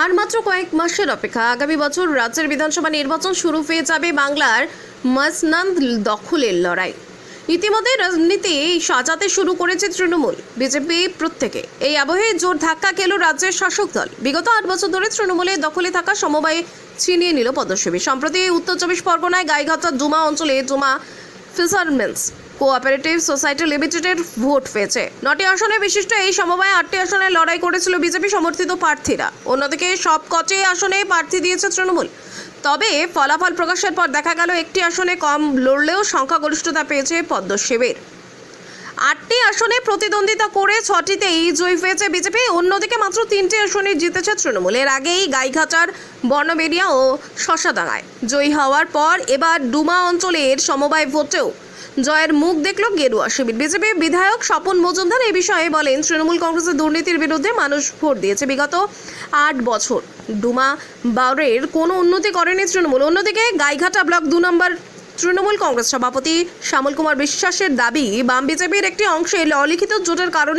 আর মাত্র কয়েক মাসের অপেক্ষা, আগামী বছর রাজ্যের বিধানসভা নির্বাচন শুরু হয়ে যাবে। বাংলার মসনদ দখলের লড়াই ইতিমধ্যে রাজনীতি সাজাতে শুরু করেছে তৃণমূল, বিজেপি প্রত্যেকে। এই আবহে জোর ধাক্কা খেল রাজ্যের শাসক দল। বিগত 8 বছর ধরে তৃণমূলের দখলে থাকা সমবায় ছিনিয়ে নিল পদ্মসেবী। সম্প্রতি উত্তর 24 পরগনায় গাইঘাটার ডুমা অঞ্চলে ডুমা ফিশারমেন্স কোঅপারেটিভ সোসাইটি লিমিটেডের ভোট পেয়েছে। 9টি আসনে বিশিষ্ট এই সমবায় 8টি আসনে লড়াই করেছিল বিজেপি সমর্থিত প্রার্থীরা। অন্যদিকে সবকটি আসনে প্রার্থী দিয়েছে তৃণমূল। তবে ফলাফল প্রকাশের পর দেখা গেল একটি আসনে কম লড়লেও সংখ্যাগরিষ্ঠতা পেয়েছে পদ্মসেবীর। 8টি আসনে প্রতিদ্বন্দ্বিতা করে 6টিতেই জয়ী হয়েছে বিজেপি। অন্যদিকে মাত্র 3টি আসনে জিতেছে তৃণমূল। এর আগেই গাইঘাটার বর্ণবেড়িয়া ও শশাডাঙ্গায় জয়ী হওয়ার পর এবার ডুমা অঞ্চলের সমবায় ভোটেও জয়ের মুখ দেখল গেরুয়া শিবির। বিজেপি বিধায়ক স্বপন মজুমদার এই বিষয়ে বলেন, তৃণমূল কংগ্রেসের দুর্নীতির বিরুদ্ধে মানুষ ভোট দিয়েছে। বিগত 8 বছর ডুমা বাউরের কোনো উন্নতি করেনি তৃণমূল। অন্যদিকে গাইঘাটা ব্লক 2 নম্বর তৃণমূল কংগ্রেস সভাপতি শ্যামল কুমার বিশ্বাসের দাবি, বাম বিজেপির একটি অংশের অলিখিত জোটের কারণে